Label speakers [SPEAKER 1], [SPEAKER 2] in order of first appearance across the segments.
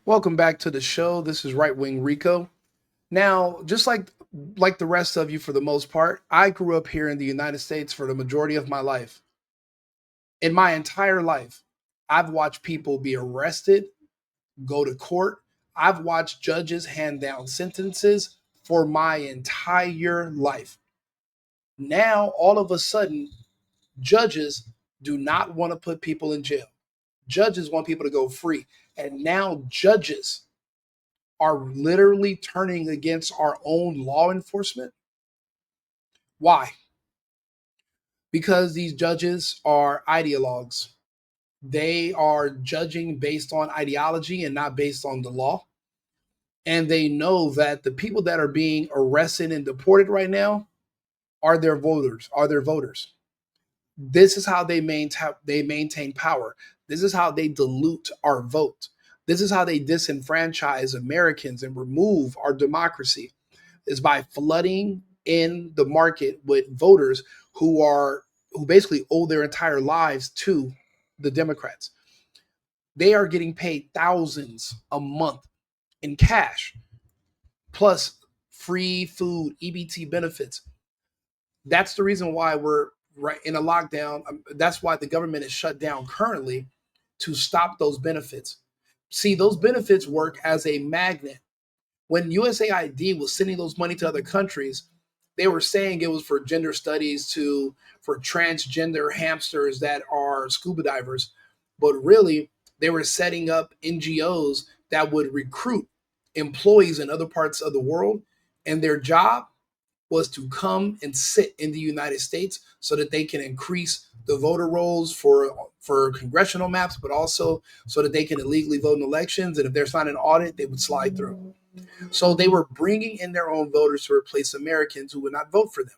[SPEAKER 1] Welcome back to the show. This is Right Wing Rico. Now, just like the rest of you for the most part, I grew up here in the United States for the majority of my life. In my entire life, I've watched people be arrested, go to court. I've watched judges hand down sentences for my entire life. Now, all of a sudden, judges do not want to put people in jail. Judges want people to go free. And now judges are literally turning against our own law enforcement. Why? Because these judges are ideologues. They are judging based on ideology and not based on the law. And they know that the people that are being arrested and deported right now are their voters. This is how they maintain power. This is how they dilute our vote. This is how they disenfranchise Americans and remove our democracy is by flooding in the market with voters who basically owe their entire lives to the Democrats. They are getting paid thousands a month in cash plus free food, EBT benefits. That's the reason why we're right in a lockdown. That's why the government is shut down currently to stop those benefits. See, those benefits work as a magnet. When USAID was sending those money to other countries, they were saying it was for gender studies to for transgender hamsters that are scuba divers, but really they were setting up NGOs that would recruit employees in other parts of the world, and their job was to come and sit in the United States so that they can increase the voter rolls for congressional maps, but also so that they can illegally vote in elections. And if there's not an audit, they would slide through. So they were bringing in their own voters to replace Americans who would not vote for them.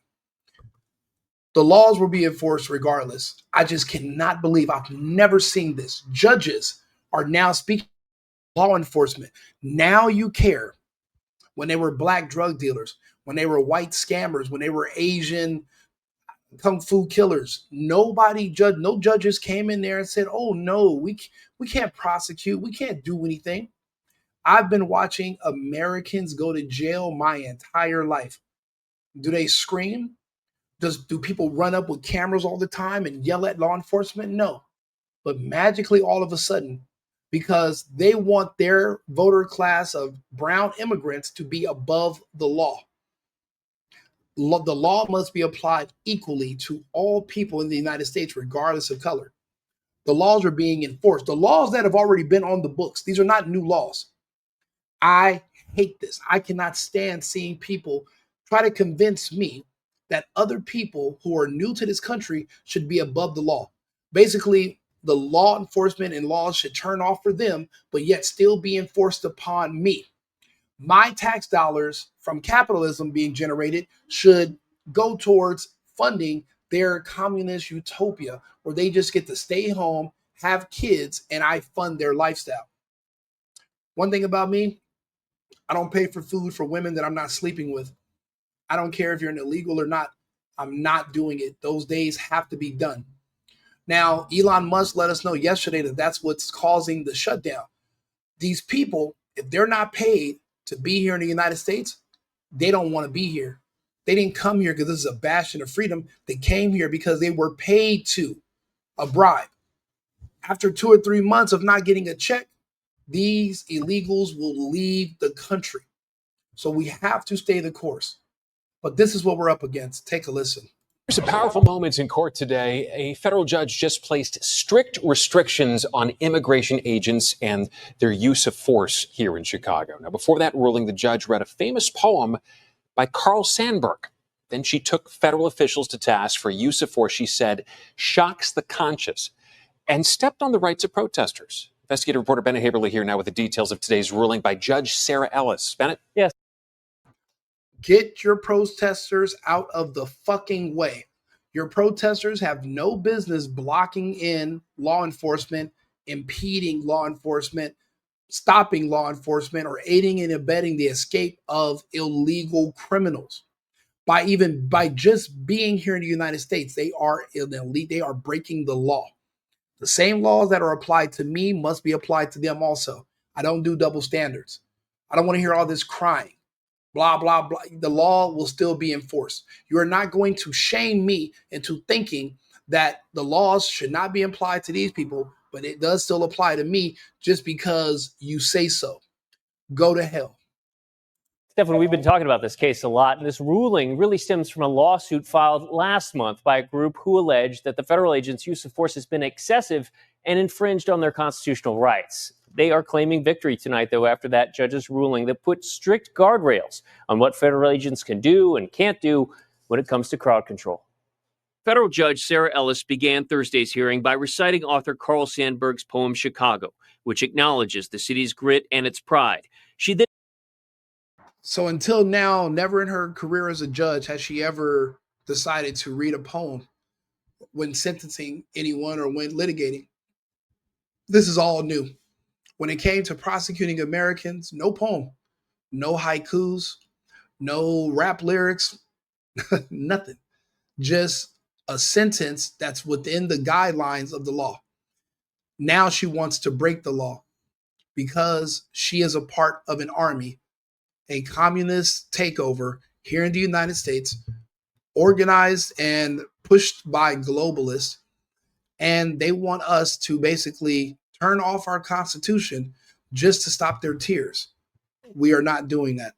[SPEAKER 1] The laws will be enforced regardless. I just cannot believe I've never seen this. Judges are now speaking law enforcement. Now you care when they were black drug dealers, when they were white scammers, when they were Asian kung fu killers. No judges came in there and said, "Oh no, we can't prosecute, we can't do anything." I've been watching Americans go to jail my entire life. Do they scream? Do people run up with cameras all the time and yell at law enforcement? No. But magically, all of a sudden, because they want their voter class of brown immigrants to be above the law. The law must be applied equally to all people in the United States, regardless of color. The laws are being enforced. The laws that have already been on the books, these are not new laws. I hate this. I cannot stand seeing people try to convince me that other people who are new to this country should be above the law. Basically, the law enforcement and laws should turn off for them, but yet still be enforced upon me. My tax dollars from capitalism being generated should go towards funding their communist utopia where they just get to stay home, have kids, and I fund their lifestyle. One thing about me, I don't pay for food for women that I'm not sleeping with. I don't care if you're an illegal or not. I'm not doing it. Those days have to be done. Now, Elon Musk let us know yesterday that that's what's causing the shutdown. These people, if they're not paid to be here in the United States, they don't want to be here. They didn't come here because this is a bastion of freedom. They came here because they were paid to a bribe. After 2 or 3 months of not getting a check, these illegals will leave the country. So we have to stay the course. But this is what we're up against. Take a listen.
[SPEAKER 2] Some powerful moments in court today. A federal judge just placed strict restrictions on immigration agents and their use of force here in Chicago. Now, before that ruling, the judge read a famous poem by Carl Sandburg. Then she took federal officials to task for use of force, she said, shocks the conscious, and stepped on the rights of protesters. Investigative reporter Bennett Haberle here now with the details of today's ruling by Judge Sarah Ellis. Bennett?
[SPEAKER 3] Yes.
[SPEAKER 1] Get your protesters out of the fucking way. Your protesters have no business blocking in law enforcement, impeding law enforcement, stopping law enforcement, or aiding and abetting the escape of illegal criminals. By just being here in the United States, they are elite. They are breaking the law. The same laws that are applied to me must be applied to them also. I don't do double standards. I don't want to hear all this crying. Blah, blah, blah. The law will still be enforced. You are not going to shame me into thinking that the laws should not be applied to these people, but it does still apply to me just because you say so. Go to hell.
[SPEAKER 3] Stefan, we've been talking about this case a lot, and this ruling really stems from a lawsuit filed last month by a group who alleged that the federal agents' use of force has been excessive and infringed on their constitutional rights. They are claiming victory tonight, though, after that judge's ruling that put strict guardrails on what federal agents can do and can't do when it comes to crowd control. Federal Judge Sarah Ellis began Thursday's hearing by reciting author Carl Sandburg's poem Chicago, which acknowledges the city's grit and its pride. She then
[SPEAKER 1] So until now, never in her career as a judge has she ever decided to read a poem when sentencing anyone or when litigating. This is all new. When it came to prosecuting Americans, no poem, no haikus, no rap lyrics, nothing. Just a sentence that's within the guidelines of the law. Now she wants to break the law because she is a part of an army, a communist takeover here in the United States, organized and pushed by globalists. And they want us to basically turn off our Constitution just to stop their tears. We are not doing that.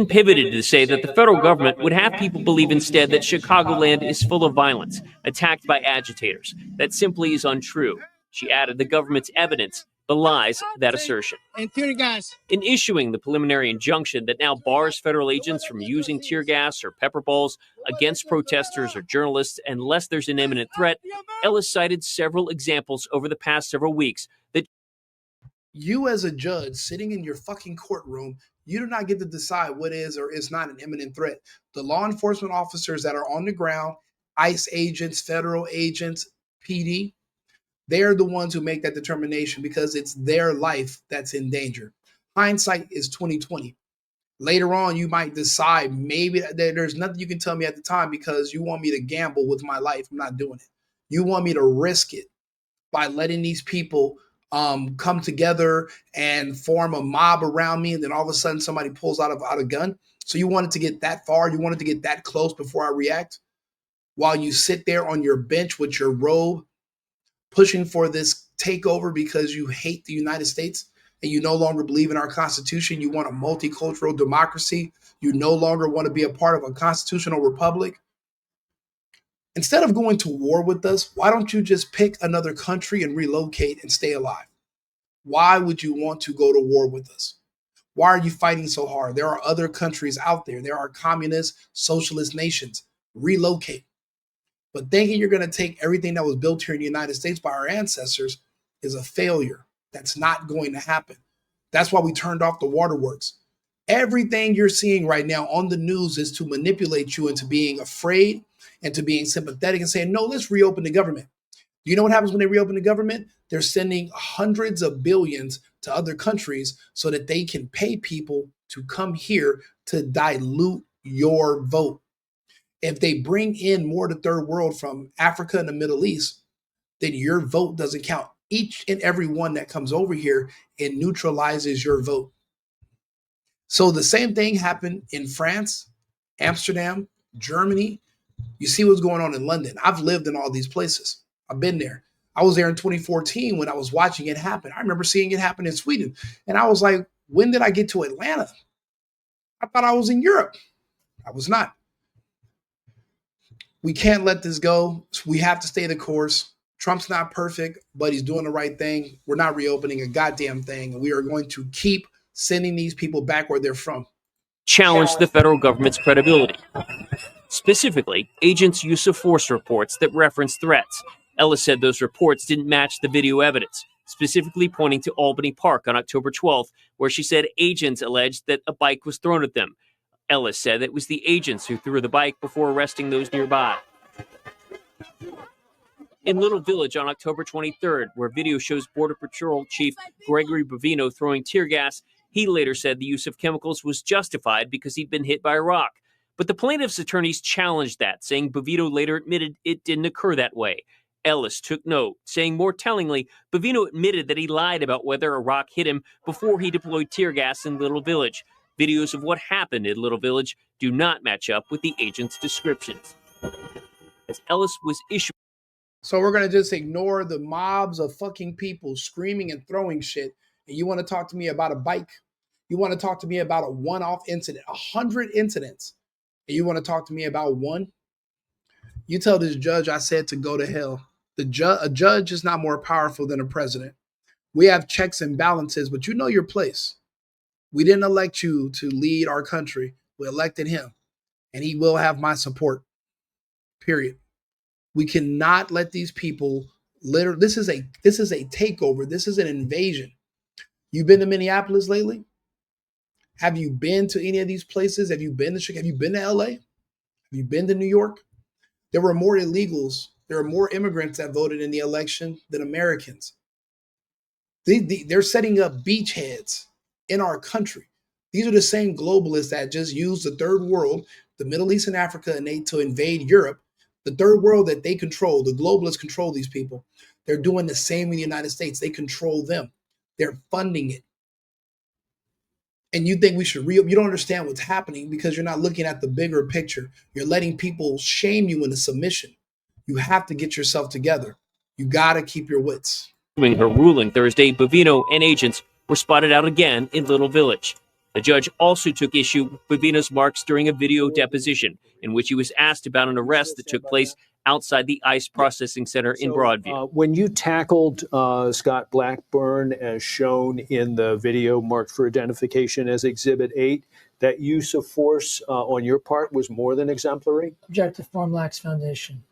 [SPEAKER 3] pivoted to say that the federal government would have people believe instead that Chicagoland is full of violence, attacked by agitators. That simply is untrue. She added the government's evidence belies that assertion. In issuing the preliminary injunction that now bars federal agents from using tear gas or pepper balls against protesters or journalists unless there's an imminent threat, Ellis cited several examples over the past several weeks that
[SPEAKER 1] you as a judge sitting in your fucking courtroom, you do not get to decide what is or is not an imminent threat. The law enforcement officers that are on the ground, ICE agents, federal agents, PD, they are the ones who make that determination because it's their life that's in danger. Hindsight is 2020. Later on, you might decide maybe there's nothing you can tell me at the time because you want me to gamble with my life. I'm not doing it. You want me to risk it by letting these people come together and form a mob around me, and then all of a sudden somebody pulls out a gun. So you wanted to get that far, you wanted to get that close before I react, while you sit there on your bench with your robe, pushing for this takeover because you hate the United States and you no longer believe in our Constitution. You want a multicultural democracy. You no longer want to be a part of a constitutional republic. Instead of going to war with us, why don't you just pick another country and relocate and stay alive? Why would you want to go to war with us? Why are you fighting so hard? There are other countries out there. There are communist, socialist nations. Relocate. But thinking you're going to take everything that was built here in the United States by our ancestors is a failure. That's not going to happen. That's why we turned off the waterworks. Everything you're seeing right now on the news is to manipulate you into being afraid and to being sympathetic and saying, no, let's reopen the government. Do you know what happens when they reopen the government? They're sending hundreds of billions to other countries so that they can pay people to come here to dilute your vote. If they bring in more to third world from Africa and the Middle East, then your vote doesn't count. Each and every one that comes over here, it neutralizes your vote. So the same thing happened in France, Amsterdam, Germany. You see what's going on in London. I've lived in all these places. I've been there. I was there in 2014 when I was watching it happen. I remember seeing it happen in Sweden. And I was like, when did I get to Atlanta? I thought I was in Europe. I was not. We can't let this go. We have to stay the course. Trump's not perfect, but he's doing the right thing. We're not reopening a goddamn thing. We are going to keep sending these people back where they're from.
[SPEAKER 3] challenged the federal government's credibility. Specifically, agents' use of force reports that reference threats. Ellis said those reports didn't match the video evidence, specifically pointing to Albany Park on October 12th, where she said agents alleged that a bike was thrown at them. Ellis said it was the agents who threw the bike before arresting those nearby. In Little Village on October 23rd, where video shows Border Patrol Chief Gregory Bovino throwing tear gas, he later said the use of chemicals was justified because he'd been hit by a rock. But the plaintiff's attorneys challenged that, saying Bovino later admitted it didn't occur that way. Ellis took note, saying more tellingly, Bavino admitted that he lied about whether a rock hit him before he deployed tear gas in Little Village. Videos of what happened in Little Village do not match up with the agent's descriptions. As Ellis was issued.
[SPEAKER 1] So we're going to just ignore the mobs of fucking people screaming and throwing shit. And you want to talk to me about a bike? You want to talk to me about a one-off incident, 100 incidents. And you want to talk to me about one? You tell this judge I said to go to hell. A judge is not more powerful than a president. We have checks and balances, but you know your place. We didn't elect you to lead our country. We elected him, and he will have my support. Period. We cannot let these people literally. This is a takeover. This is an invasion. You've been to Minneapolis lately? Have you been to any of these places? Have you been to Chicago? Have you been to LA? Have you been to New York? There were more illegals. There are more immigrants that voted in the election than Americans. They're setting up beachheads in our country. These are the same globalists that just use the third world, the Middle East and Africa, and to invade Europe. The third world that they control, the globalists control these people. They're doing the same in the United States. They control them. They're funding it. And you think we should you don't understand what's happening because you're not looking at the bigger picture. You're letting people shame you into submission. You have to get yourself together. You got to keep your wits.
[SPEAKER 3] During her ruling Thursday, Bavino and agents were spotted out again in Little Village. The judge also took issue with Bavino's marks during a video deposition in which he was asked about an arrest that took place outside the ICE processing center in Broadview.
[SPEAKER 4] When you tackled Scott Blackburn, as shown in the video marked for identification as Exhibit 8, that use of force on your part was more than exemplary?
[SPEAKER 5] Objective form lacks foundation.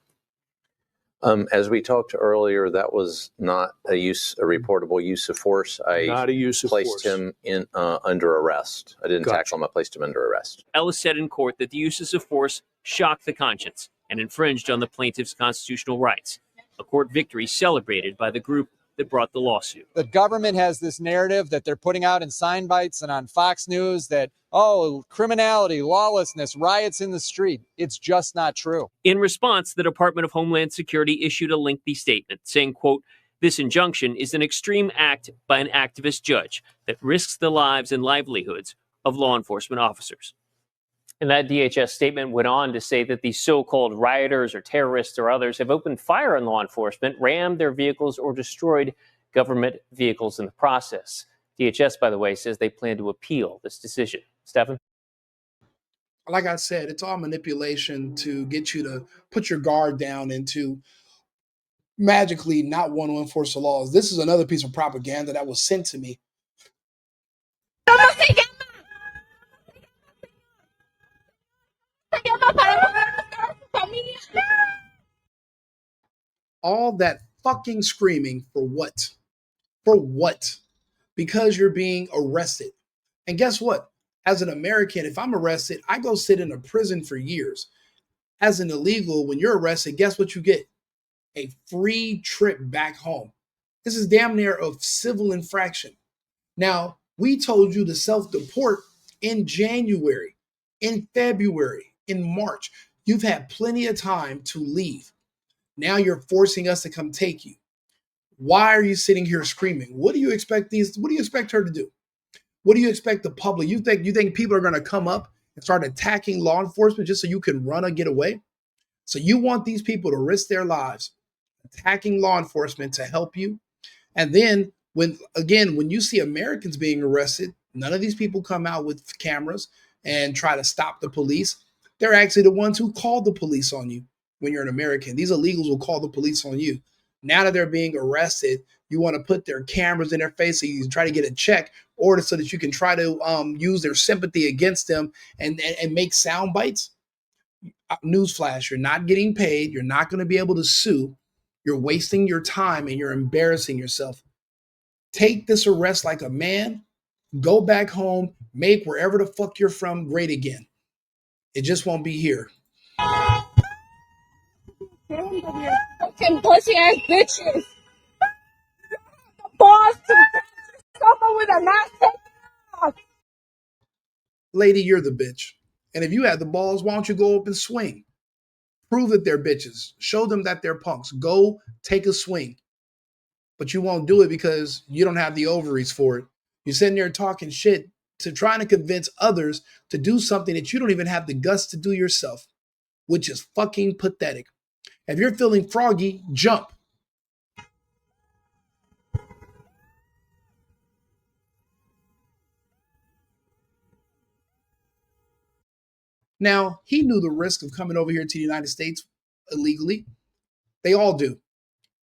[SPEAKER 6] As we talked earlier, that was not a reportable use of force.
[SPEAKER 4] Not a use of
[SPEAKER 6] placed
[SPEAKER 4] force.
[SPEAKER 6] him in under arrest. I didn't tackle him. I placed him under arrest.
[SPEAKER 3] Ellis said in court that the uses of force shocked the conscience and infringed on the plaintiff's constitutional rights. A court victory celebrated by the group that brought the lawsuit.
[SPEAKER 7] The government has this narrative that they're putting out in sign bites and on Fox News that, oh, criminality, lawlessness, riots in the street. It's just not true.
[SPEAKER 3] In response, the Department of Homeland Security issued a lengthy statement saying, quote, "This injunction is an extreme act by an activist judge that risks the lives and livelihoods of law enforcement officers." And that DHS statement went on to say that these so-called rioters or terrorists or others have opened fire on law enforcement, rammed their vehicles, or destroyed government vehicles in the process. DHS, by the way, says they plan to appeal this decision. Stephan?
[SPEAKER 1] Like I said, it's all manipulation to get you to put your guard down and to magically not want to enforce the laws. This is another piece of propaganda that was sent to me. All that fucking screaming for what? For what? Because you're being arrested. And guess what? As an American, if I'm arrested, I go sit in a prison for years. As an illegal, when you're arrested, guess what you get? A free trip back home. This is damn near a civil infraction. Now, we told you to self-deport in January, in February, in March. You've had plenty of time to leave. Now you're forcing us to come take you. Why are you sitting here screaming? What do you expect her to do? What do you expect the public? You think people are going to come up and start attacking law enforcement just so you can run or get away? So you want these people to risk their lives attacking law enforcement to help you? And then when you see Americans being arrested, none of these people come out with cameras and try to stop the police. They're actually the ones who call the police on you when you're an American. These illegals will call the police on you. Now that they're being arrested, you want to put their cameras in their face so you can try to get a check, or so that you can try to use their sympathy against them and make sound bites. Newsflash, you're not getting paid. You're not going to be able to sue. You're wasting your time and you're embarrassing yourself. Take this arrest like a man. Go back home. Make wherever the fuck you're from great again. It just won't be here.
[SPEAKER 8] Fucking pussy ass bitches. The boss to someone with a knife.
[SPEAKER 1] Lady, you're the bitch. And if you had the balls, why don't you go up and swing? Prove that they're bitches. Show them that they're punks. Go take a swing. But you won't do it because you don't have the ovaries for it. You're sitting there talking shit to trying to convince others to do something that you don't even have the guts to do yourself, which is fucking pathetic. If you're feeling froggy, jump. Now, he knew the risk of coming over here to the United States illegally. They all do.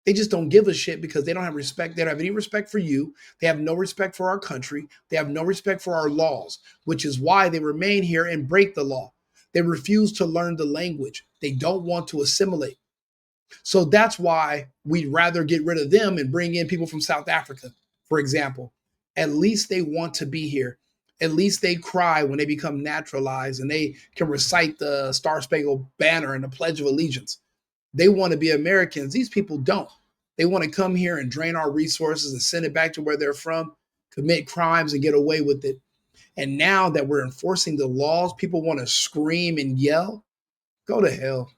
[SPEAKER 1] They just don't give a shit because they don't have respect. They don't have any respect for you. They have no respect for our country. They have no respect for our laws, which is why they remain here and break the law. They refuse to learn the language. They don't want to assimilate. So that's why we'd rather get rid of them and bring in people from South Africa, for example. At least they want to be here. At least they cry when they become naturalized and they can recite the Star Spangled Banner and the Pledge of Allegiance. They want to be Americans. These people don't. They want to come here and drain our resources and send it back to where they're from, commit crimes and get away with it. And now that we're enforcing the laws, people want to scream and yell. Go to hell.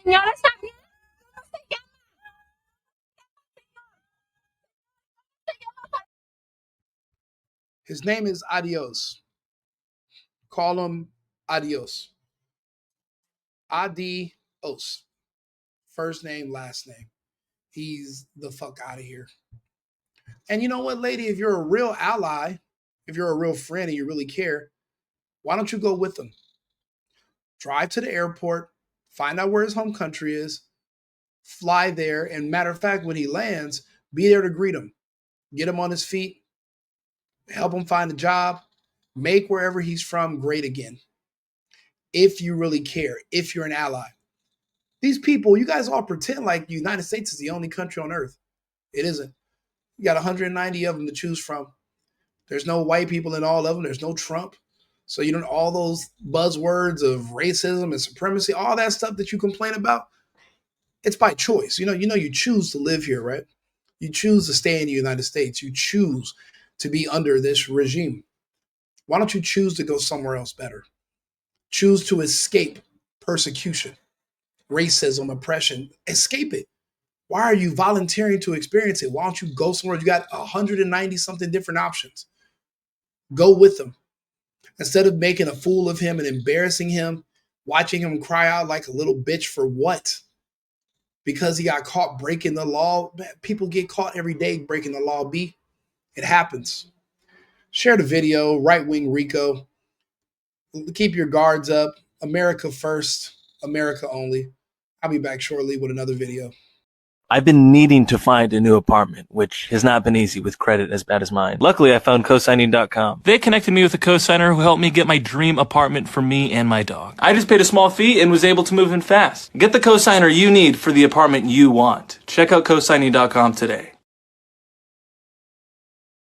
[SPEAKER 8] Señora, está bien.
[SPEAKER 1] His name is Adios. Call him Adios. Adios. First name, last name. He's the fuck out of here. And you know what, lady? If you're a real ally, if you're a real friend and you really care, why don't you go with him? Drive to the airport, find out where his home country is, fly there, and matter of fact, when he lands, be there to greet him. Get him on his feet, help him find a job, make wherever he's from great again. If you really care, if you're an ally. These people, you guys all pretend like the United States is the only country on earth. It isn't. You got 190 of them to choose from. There's no white people in all of them. There's no Trump. So you don't all those buzzwords of racism and supremacy, all that stuff that you complain about, it's by choice. You choose to live here, right? You choose to stay in the United States. You choose to be under this regime. Why don't you choose to go somewhere else better? Choose to escape persecution, racism, oppression. Escape it. Why are you volunteering to experience it? Why don't you go somewhere? You got 190 something different options. Go with them. Instead of making a fool of him and embarrassing him, watching him cry out like a little bitch for what? Because he got caught breaking the law. People get caught every day breaking the law, B. It happens. Share the video, right-wing Rico. Keep your guards up. America first, America only. I'll be back shortly with another video.
[SPEAKER 9] I've been needing to find a new apartment, which has not been easy with credit as bad as mine. Luckily, I found cosigning.com. They connected me with a cosigner who helped me get my dream apartment for me and my dog. I just paid a small fee and was able to move in fast. Get the cosigner you need for the apartment you want. Check out cosigning.com today.